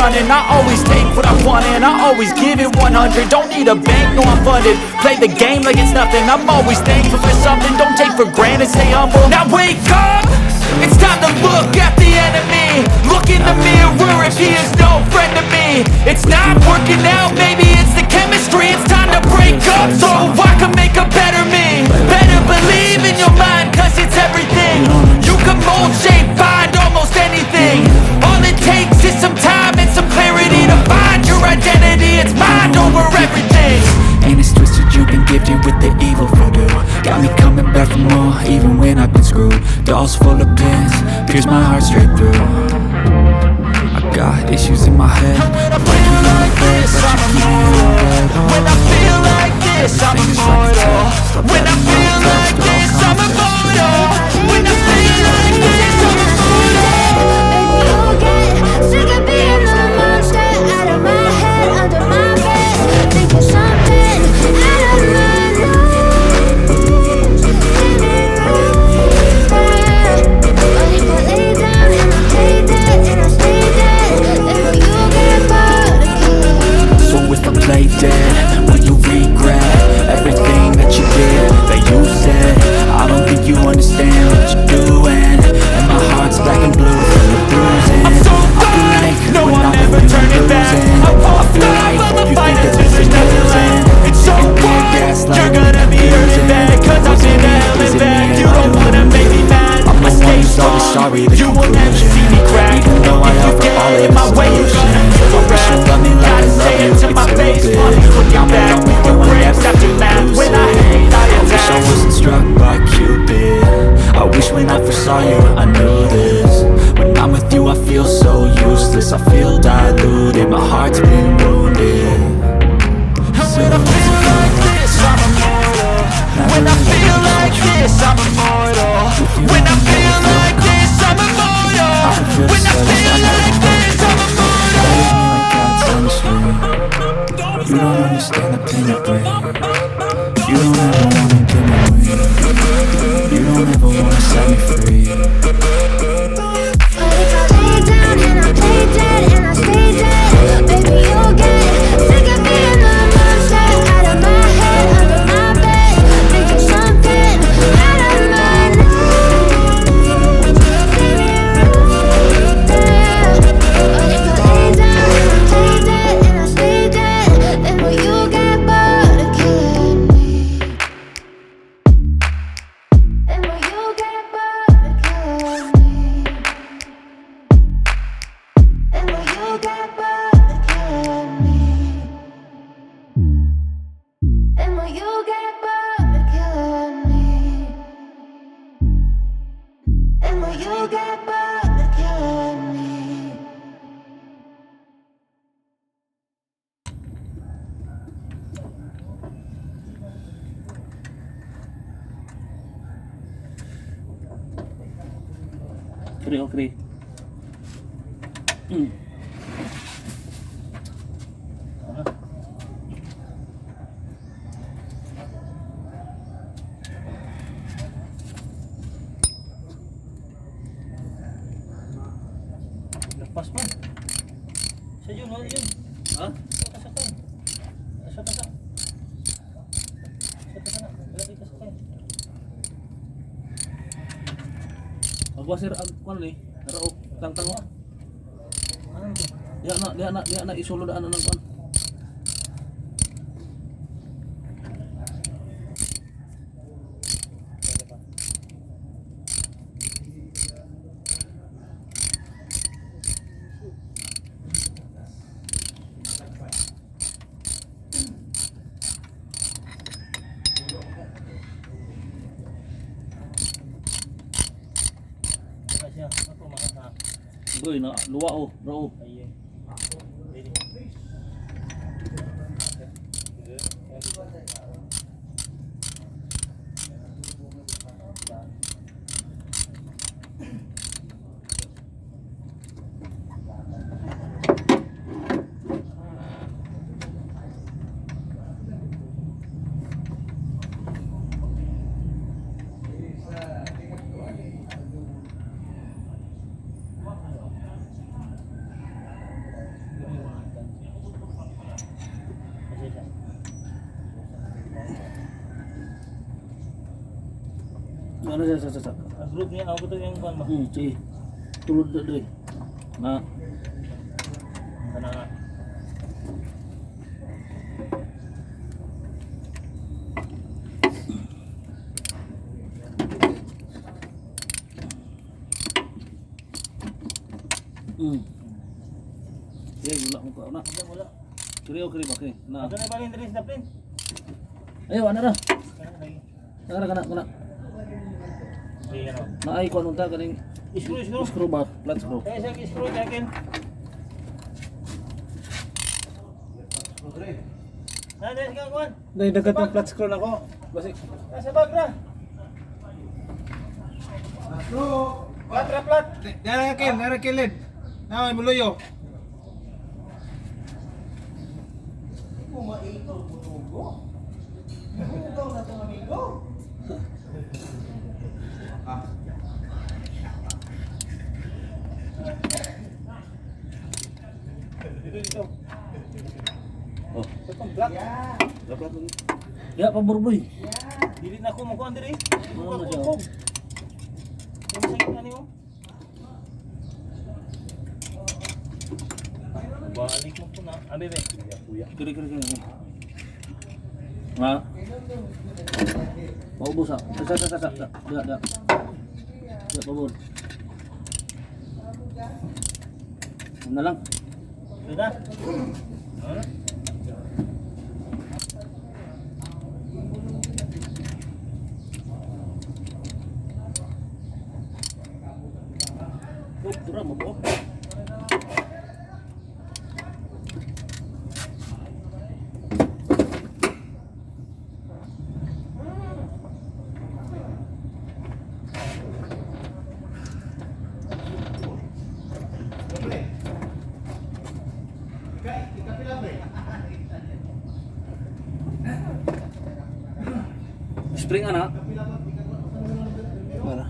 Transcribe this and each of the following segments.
running. I always take what I want and I always give it 100. Don't need a bank, no I'm funded. Play the game like it's nothing. I'm always thankful for something. Don't take for granted, stay humble. Now wake up, it's time to look at the enemy. Look in the mirror if he is no friend to me. It's not working out, maybe it's the chemistry. It's time to break up so I can make a better me. Better believe in your mind, cause it's everything. You can mold, shape, find almost anything. All it takes is some time and some clarity to find your identity. It's mind over everything. And it's twisted, you've been gifted with the evil voodoo. Got me coming back for more, even when I've been screwed. Dolls full of pins, pierce my heart straight through. I got issues in my head. When I feel like this, I'm immortal. When I feel like this, I'm immortal. When I feel like this, I'm immortal. When I feel like this, I'm immortal. Baby, you'll get sick of being the monster out of my head, under my bed, thinking something out of my nose. But if I lay down and I play dead and I stay dead, then will you get bored again? So if I play dead, will you regret everything that you did, that you said? I don't think you understand what you're doing, and my heart's black and blue from the bruising. I'm so fine, no I'm never turning back. I won't stop, I'll fight until there's nothing left. It's so quiet, you're gonna be hurting bad, cause I've been to hell and back. You don't wanna make me mad, I stay strong. You will never see me crack. If you get in my way, you're gonna feel the wrath. Gotta say it to my face, looking back, regrets after that. When I hate, I I wish I attack. wasn't struck by Cupid. I wish when I first saw you I knew this. When I'm with you I feel so useless, I feel diluted, my heart's been wounded. When I feel like this, I'm immortal. When I feel like this, I'm immortal. When I feel like this, I'm immortal. When I feel like this, I'm immortal. Like God's on the street. You don't understand the pain it brings. You don't ever wanna give me wings. You don't ever wanna set me free. But if I lay down and I play dead and I stay dead, baby, you'll get sick of being the monster out of my head, under my bed, thinking something out of my nose. But if I lay down and I play dead and I stay dead, then will you get bored of killing me? Then will you get bored of killing me? Then will you get bored of killing me? Then will you get bored of killing me? Then will you get bored of killing me? Okay. Lepas pa. Siya yun, wala yun. Ha? Kasakay. Kasakay. Kasakay. Lagi kasakay. Magwasir ang kwan ni. Rao, tang-tang wa. Dia na isulod ang kwan. Boy na luwa o, bro. Ano sa. Group niya ako to yung kan ba. Sige. Tulod na dre. Na. Kana Wala mo ka na. wala. Kiri ba kini? Na. Ano na ba rin dres na print? Ayo ana ra. Kana lagi. Kana. Di ano. Na ay ko anong ta kaning screw ba? Flat screw. Kaya sa screw jacket. Na des ka kuan. Dai dagat ng flat screw nako. Basi. Nasa bag na. Plat. Nara kilid. Na muluyo. Dito. Oh, Itong black. dapat lagi. Ya paborboy. Dili na ko mo kuan diri. Ano na siya? Kung sakit na niyo. Balik mo po na. Abi be. Kuya. Kiri. Na. Paubos ah. Sa. Da. Ya pabor. Ano lang. Sudah. Tura mo po. Spring anak. Mana?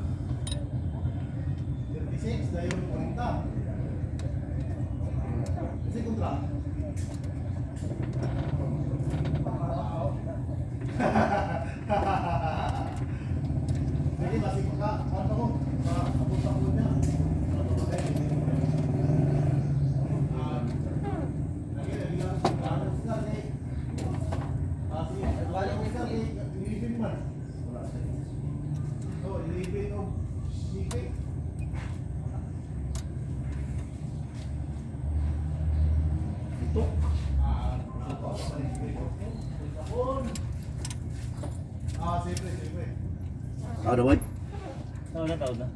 Ada white. Tahu na.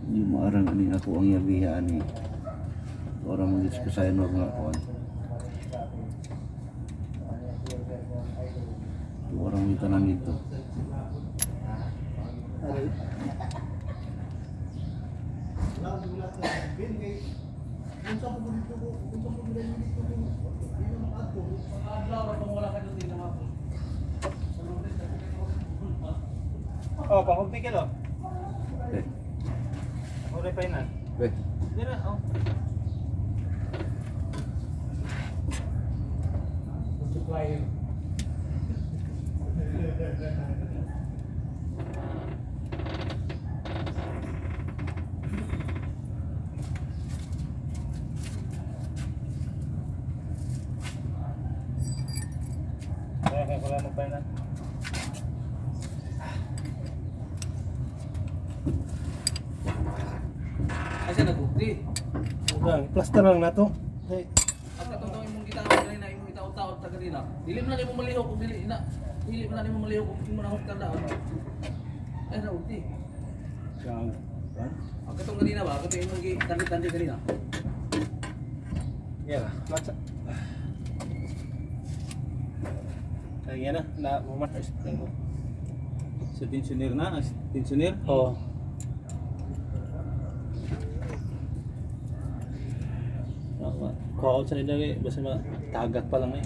Di maarang ani ako ang yabihan ni orang mengis kesayan nga kon. Orang minta nang itu. Oh, pangugti ka lo. Eh, Ore pa ina. weh, Dira, oh. Kaya wala mo pa ina. Asa nagukti. Plaster lang na to. Ang katong imong gitaon kanina, imong itaw-taw ta kanina. Dili man nimo malihok kung dili na. Dili man nimo malihok kung imong nahot ka daon. Ay nagukti. Siyang. Ang katong kanina ba, katong imong gitandi kanina. Yeah, matcha. Kaya na mamatay spring mo. Sa tensioner na, tensioner. Oh. Call sa nila basta matagak pa lang eh.